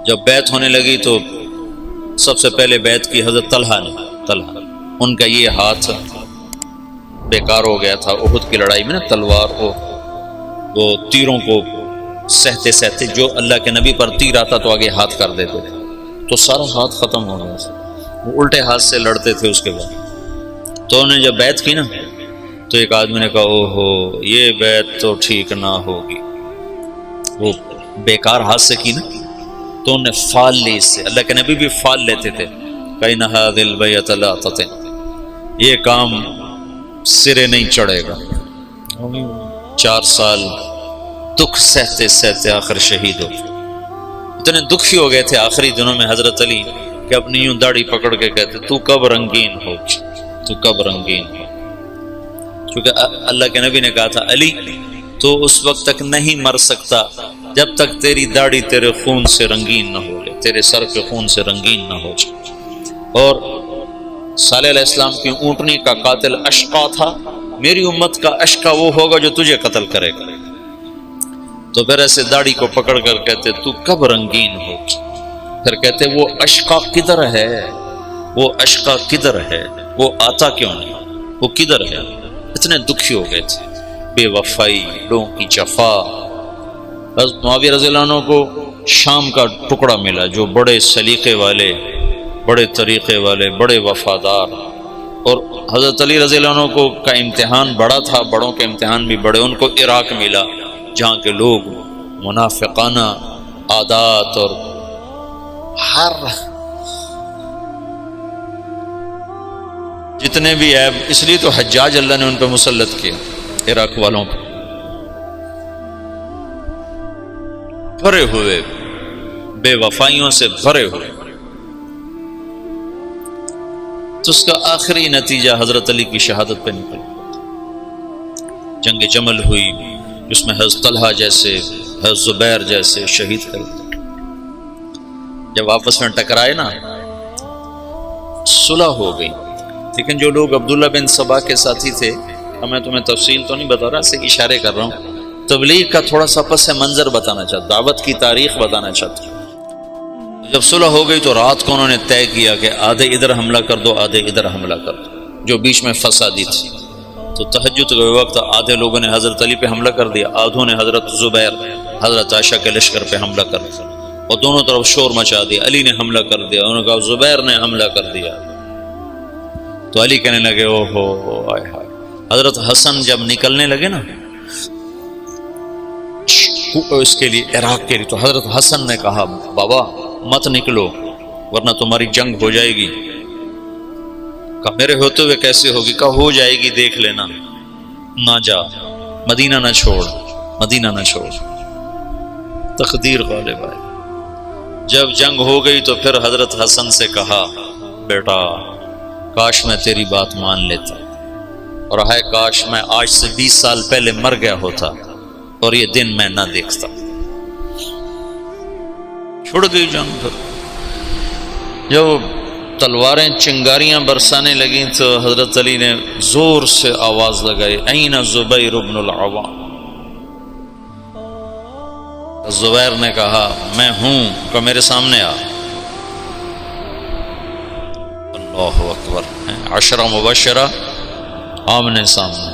جب بیعت ہونے لگی تو سب سے پہلے بیعت کی حضرت طلحہ نے. ان کا یہ ہاتھ بیکار ہو گیا تھا احد کی لڑائی میں نا، تلوار کو وہ تیروں کو سہتے سہتے جو اللہ کے نبی پر تیر آتا تو آگے ہاتھ کر دیتے تھے، تو سارا ہاتھ ختم ہو گیا. وہ الٹے ہاتھ سے لڑتے تھے. اس کے بعد تو انہوں نے جب بیعت کی نا تو ایک آدمی نے کہا اوہو یہ بیعت تو ٹھیک نہ ہوگی، وہ بیکار ہاتھ سے کی نا. تو انہوں نے فال لی اس سے. اللہ کے نبی بھی فال لیتے تھے. کَإِنَّ هَذِهِ الْبَيْعَةَ لَا تَطِنُ، یہ کام سرے نہیں چڑھے گا. 4 سال دکھ سہتے سہتے آخر شہید ہو. اتنے دکھی ہو گئے تھے آخری دنوں میں حضرت علی کہ اپنی یوں داڑھی پکڑ کے کہتے تو کب رنگین ہو، تو کب رنگین ہو. کیونکہ اللہ کے نبی نے کہا تھا علی تو اس وقت تک نہیں مر سکتا جب تک تیری داڑھی تیرے خون سے رنگین نہ ہو جائے، تیرے سر کے خون سے رنگین نہ ہو جائے. اور صالح علیہ السلام کی اونٹنی کا قاتل اشقا تھا. میری امت کا اشقا وہ ہوگا جو تجھے قتل کرے گا. تو پھر ایسے داڑھی کو پکڑ کر کہتے تو کب رنگین ہو. پھر کہتے وہ اشقا کدھر ہے، وہ اشقا کدھر ہے، وہ آتا کیوں نہیں، وہ کدھر ہے. اتنے دکھی ہو گئے تھے. بے وفائی، لوگوں کی جفا. حضرت معاویہ رضی اللہ عنہ کو شام کا ٹکڑا ملا جو بڑے سلیقے والے، بڑے طریقے والے، بڑے وفادار. اور حضرت علی رضی اللہ عنہ کو کا امتحان بڑا تھا، بڑوں کے امتحان بھی بڑے. ان کو عراق ملا جہاں کے لوگ منافقانہ عادات اور ہر جتنے بھی عیب، اس لیے تو حجاج اللہ نے ان پہ مسلط کیا، عراق والوں پہ. بھرے ہوئے بے وفائیوں سے بھرے ہوئے. تو اس کا آخری نتیجہ حضرت علی کی شہادت پہ نکل. جنگ جمل ہوئی جس میں حضرت طلحہ جیسے، حضرت زبیر جیسے شہید ہوئے. جب آپس میں ٹکرائے نا صلح ہو گئی. لیکن جو لوگ عبداللہ بن سبا کے ساتھی تھے، میں تمہیں تفصیل تو نہیں بتا رہا، سے اشارے کر رہا ہوں، تبلیغ کا تھوڑا سا پس منظر بتانا چاہتا، دعوت کی تاریخ بتانا چاہتا. جب صلح ہو گئی تو رات کو انہوں نے طے کیا کہ آدھے ادھر حملہ کر دو، آدھے ادھر حملہ کر دو، جو بیچ میں فسادی تھی. تو تہجد کے وقت آدھے لوگوں نے حضرت علی پہ حملہ کر دیا، آدھوں نے حضرت زبیر، حضرت عائشہ کے لشکر پہ حملہ کر دیا، اور دونوں طرف شور مچا دیا. علی نے حملہ کر دیا، انہوں نے کہا زبیر نے حملہ کر دیا. تو علی کہنے لگے او ہو آئے ہائے. حضرت حسن جب نکلنے لگے نا اس کے لیے، عراق کے لیے، تو حضرت حسن نے کہا بابا مت نکلو ورنہ تمہاری جنگ ہو جائے گی. کہا میرے ہوتے ہوئے کیسے ہوگی؟ کہا ہو جائے گی دیکھ لینا، نہ جا، مدینہ نہ چھوڑ، مدینہ نہ چھوڑ. تقدیر غالب آئی. جب جنگ ہو گئی تو پھر حضرت حسن سے کہا بیٹا کاش میں تیری بات مان لیتا، اور ہے کاش میں آج سے 20 سال پہلے مر گیا ہوتا اور یہ دن میں نہ دیکھتا. چھوڑ گئی جنگ. پھر جب تلواریں چنگاریاں برسانے لگیں تو حضرت علی نے زور سے آواز لگائی این زبیر بن العوام. زبیر نے کہا میں ہوں، کہ میرے سامنے آ. اللہ اکبر، 10 مبشرہ آمنے سامنے.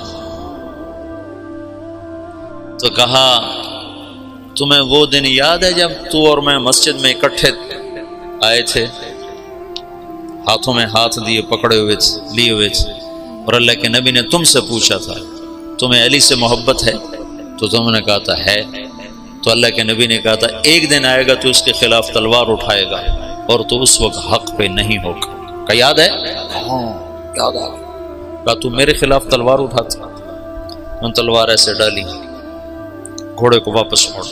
تو کہا تمہیں وہ دن یاد ہے جب تو اور میں مسجد میں اکٹھے آئے تھے، ہاتھوں میں ہاتھ دیے پکڑے ہوئے لیے ہوئے تھے، اور اللہ کے نبی نے تم سے پوچھا تھا تمہیں علی سے محبت ہے؟ تو تم نے کہا تھا ہے. تو اللہ کے نبی نے کہا تھا ایک دن آئے گا تو اس کے خلاف تلوار اٹھائے گا اور تو اس وقت حق پہ نہیں ہوگا. کہا یاد ہے؟ ہاں یاد آ گیا. کہا تو میرے خلاف تلوار اٹھاتا. ان تلوار ایسے ڈالی، گھوڑے کو واپس موڑ.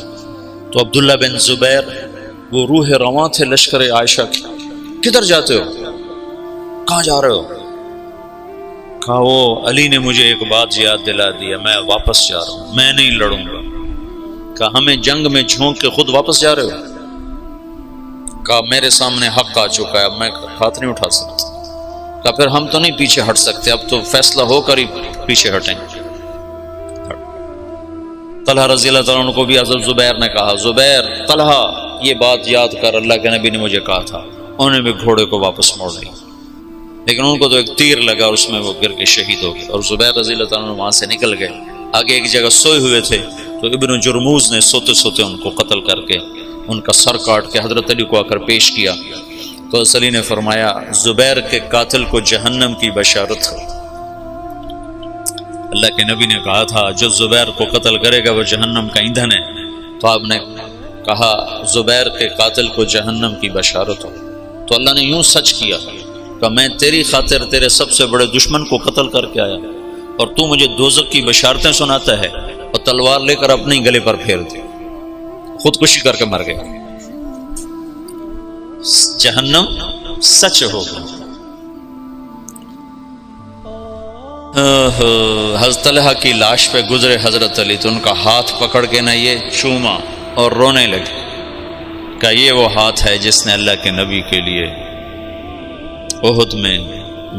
تو عبداللہ بن زبیر وہ روح رواں تھے لشکر عائشہ کی. کدھر جاتے ہو؟ کہاں جا رہے ہو؟ کہا وہ علی نے مجھے ایک بات یاد دلا دیا، میں واپس جا رہا ہوں، میں نہیں لڑوں گا. کہا ہمیں جنگ میں جھونک کے خود واپس جا رہے ہو؟ کہا میرے سامنے حق آ چکا ہے، اب میں ہاتھ نہیں اٹھا سکتا. کہا پھر ہم تو نہیں پیچھے ہٹ سکتے، اب تو فیصلہ ہو کر ہی پیچھے ہٹیں. طلحہ رضی اللہ تعالیٰ عنہ کو بھی حضرت زبیر نے کہا زبیر طلحہ یہ بات یاد کر، اللہ کے نبی نے مجھے کہا تھا۔ انہوں نے بھی گھوڑے کو واپس موڑ لیا، لیکن ان کو تو ایک تیر لگا، اس میں وہ گر کے شہید ہو گئے، اور زبیر رضی اللہ تعالیٰ عنہ وہاں سے نکل گئے۔ آگے ایک جگہ سوئے ہوئے تھے تو ابن جرموز نے سوتے سوتے ان کو قتل کر کے ان کا سر کاٹ کے حضرت علی کو آ کر پیش کیا، تو حضرت علی نے فرمایا زبیر کے قاتل کو جہنم کی بشارت ہو۔ اللہ کے نبی نے کہا تھا جو زبیر کو قتل کرے گا وہ جہنم کا ایندھن ہے، تو آپ نے کہا زبیر کے قاتل کو جہنم کی بشارت ہو، تو اللہ نے یوں سچ کیا کہ میں تیری خاطر تیرے سب سے بڑے دشمن کو قتل کر کے آیا اور تو مجھے دوزخ کی بشارتیں سناتا ہے، اور تلوار لے کر اپنے گلے پر پھیر دی، خودکشی کر کے مر گیا۔ جہنم سچ ہوگا۔ حضرت طلحہ کی لاش پہ گزرے حضرت علی تو ان کا ہاتھ پکڑ کے نہ یہ چوما اور رونے لگے کہ یہ وہ ہاتھ ہے جس نے اللہ کے نبی کے لیے احد میں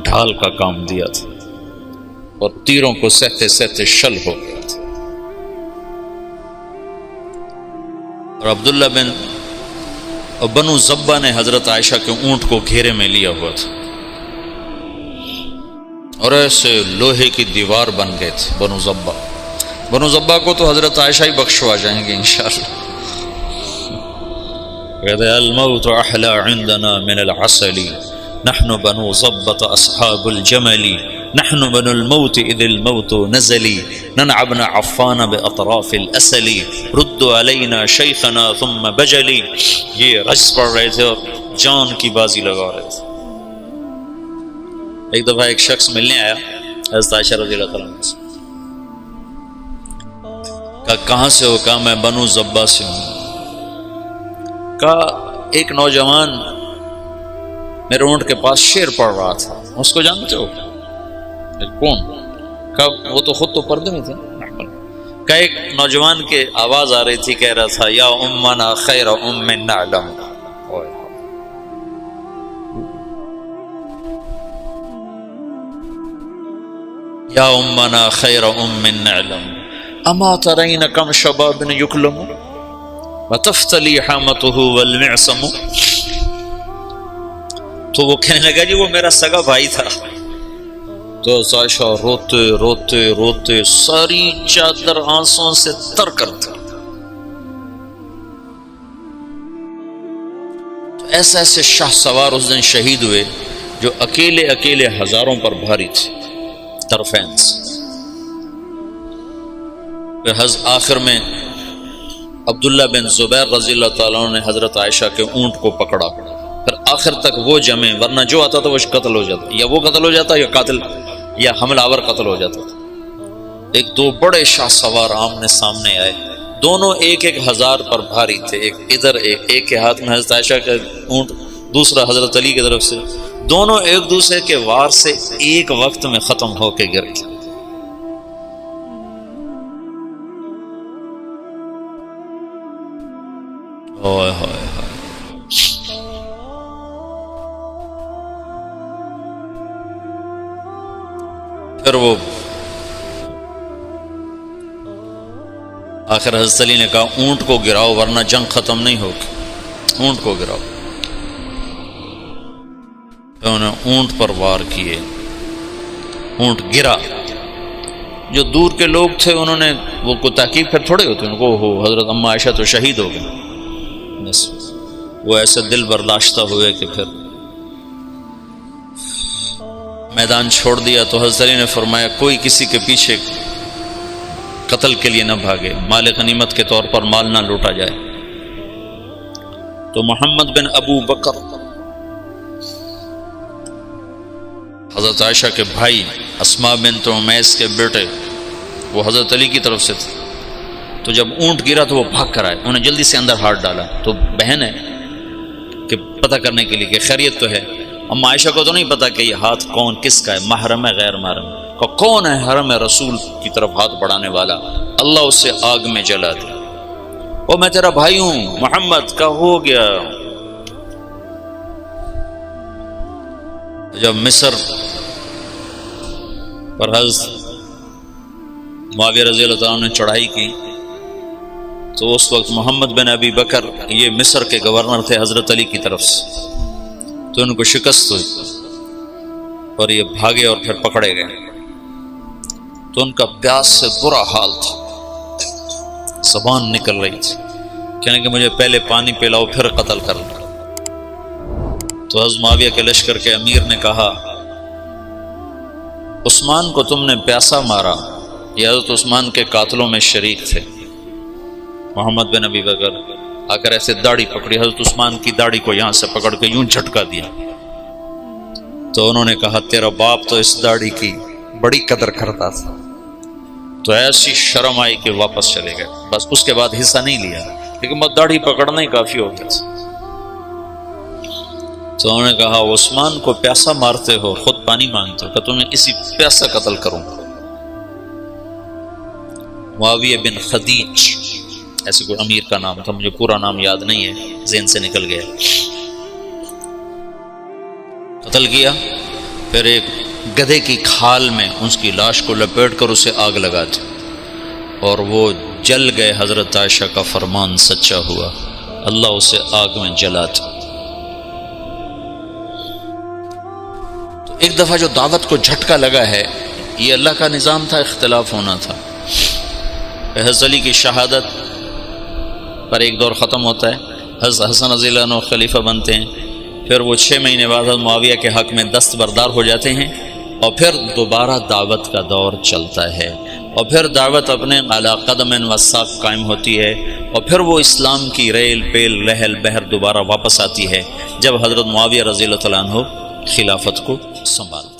ڈھال کا کام دیا تھا اور تیروں کو سہتے سہتے شل ہو گیا تھا۔ اور عبداللہ بنو زبہ نے حضرت عائشہ کے اونٹ کو گھیرے میں لیا ہوا تھا اور ایسے لوہے کی دیوار بن گئے تھے بنو زبہ کو تو حضرت عائشہ ہی بخشوا جائیں گے انشاءاللہ۔ کہتے ہیں الموت احلی عندنا من العسل نحن بنو زبۃ اصحاب الجمل نحن بنو الموت اذ الموت نزلی ننعبن عفان باطراف الاسل ردوا علینا شیخنا ثم بجلی۔ یہ رجز پڑھ رہے تھے اور جان کی بازی لگا رہے تھے۔ ایک دفعہ ایک شخص ملنے آیا حضرت عائشہ رضی اللہ تعالیٰ عنہ سے، کہا کہاں سے ہو؟ کہا میں بنو زبہ سے ہوں۔ کہا ایک نوجوان میرے اونٹ کے پاس شعر پڑھ رہا تھا، اس کو جانتے ہو؟ کون؟ کہا وہ تو خود تو پردے میں تھے۔ کہا ایک نوجوان کے آواز آ رہی تھی، کہہ رہا تھا یا امنا خیر ام نعلم، یا امنا خیر ام نعلم اما ترین کم شباب یکلم وتفتلی حامته والمعصم۔ تو وہ کہنے لگا جی وہ میرا سگا بھائی تھا۔ تو عائشہ روتے روتے روتے ساری چادر آنسوں سے تر کر دی۔ تو ایسے ایسے شاہ سوار اس دن شہید ہوئے جو اکیلے اکیلے ہزاروں پر بھاری تھے، طرفین سے۔ پھر آخر میں عبداللہ بن زبیر رضی اللہ تعالیٰ عنہ نے حضرت عائشہ کے اونٹ کو پکڑا، پھر آخر تک وہ جمے، ورنہ جو آتا تھا وہ قتل ہو جاتا، یا وہ قتل ہو جاتا یا قاتل یا حملہ آور قتل ہو جاتا تھا۔ ایک دو بڑے شاہ سوار آمنے سامنے آئے، دونوں ایک ایک ہزار پر بھاری تھے، ایک ادھر ایک کے ہاتھ میں حضرت عائشہ کا اونٹ، دوسرا حضرت علی کی طرف سے، دونوں ایک دوسرے کے وار سے ایک وقت میں ختم ہو کے گر گئے۔ اوئے ہوئے ہوئے۔ پھر وہ آخر حضرت علی نے کہا اونٹ کو گراؤ ورنہ جنگ ختم نہیں ہوگی، اونٹ کو گراؤ۔ انہوں نے اونٹ پر وار کیے، اونٹ گرا۔ جو دور کے لوگ تھے انہوں نے وہ کو تحقیق پھر تھوڑے ہوتے ان کو، ہو حضرت اما عائشہ تو شہید ہو گئے، بس وہ ایسے دل برداشتہ ہوئے کہ پھر میدان چھوڑ دیا۔ تو حضرت علی نے فرمایا کوئی کسی کے پیچھے قتل کے لیے نہ بھاگے، مال غنیمت کے طور پر مال نہ لوٹا جائے۔ تو محمد بن ابو بکر حضرت عائشہ کے بھائی، اسماء بنت عمیس کے بیٹے، وہ حضرت علی کی طرف سے تھے۔ تو جب اونٹ گرا تو وہ بھاگ کر آئے، انہوں نے جلدی سے اندر ہاتھ ڈالا، تو بہن ہے کہ پتہ کرنے کے لیے کہ خیریت تو ہے۔ اما عائشہ کو تو نہیں پتا کہ یہ ہاتھ کون کس کا ہے، محرم ہے غیر محرم ہے، کون ہے حرم رسول کی طرف ہاتھ بڑھانے والا، اللہ اسے آگ میں جلا دے۔ وہ میں تیرا بھائی ہوں محمد کا ہو گیا۔ جب مصر پر حضرت معاویہ رضی اللہ عنہ نے چڑھائی کی تو اس وقت محمد بن ابی بکر یہ مصر کے گورنر تھے حضرت علی کی طرف سے، تو ان کو شکست ہوئی اور یہ بھاگے اور پھر پکڑے گئے۔ تو ان کا پیاس سے برا حال تھا، زبان نکل رہی تھی، کہنے کہ مجھے پہلے پانی پلاؤ پھر قتل کر لو۔ تو حضرت معاویہ کے لشکر کے امیر نے کہا عثمان کو تم نے پیاسا مارا، یہ حضرت عثمان کے قاتلوں میں شریک تھے۔ محمد بن ابی بکر آ کر ایسے داڑھی پکڑی، حضرت عثمان کی داڑھی کو یہاں سے پکڑ کے یوں جھٹکا دیا۔ تو انہوں نے کہا تیرا باپ تو اس داڑھی کی بڑی قدر کرتا تھا۔ تو ایسی شرم آئی کہ واپس چلے گئے، بس اس کے بعد حصہ نہیں لیا، لیکن بس داڑھی پکڑنا ہی کافی ہو گیا تھا۔ تو انہوں نے کہا عثمان کو پیاسا مارتے ہو، خود پانی مانگتے ہو، کہ تمہیں اسی پیاسا قتل کروں۔ معاویہ بن خدیج ایسے کوئی امیر کا نام تھا، مجھے پورا نام یاد نہیں ہے، ذہن سے نکل گیا۔ قتل کیا، پھر ایک گدھے کی کھال میں اس کی لاش کو لپیٹ کر اسے آگ لگا دی، اور وہ جل گئے۔ حضرت عائشہ کا فرمان سچا ہوا، اللہ اسے آگ میں جلا دیا۔ تو ایک دفعہ جو دعوت کو جھٹکا لگا ہے، یہ اللہ کا نظام تھا، اختلاف ہونا تھا۔ حضرت علی کی شہادت پر ایک دور ختم ہوتا ہے، حضرت حسن رضی اللہ عنہ خلیفہ بنتے ہیں، پھر وہ 6 مہینے بعد حضرت معاویہ کے حق میں دستبردار ہو جاتے ہیں، اور پھر دوبارہ دعوت کا دور چلتا ہے، اور پھر دعوت اپنے اعلیٰ قدم و ساق قائم ہوتی ہے، اور پھر وہ اسلام کی ریل پیل لہل بہر دوبارہ واپس آتی ہے جب حضرت معاویہ رضی اللہ عنہ خلافت کو سنبھالا۔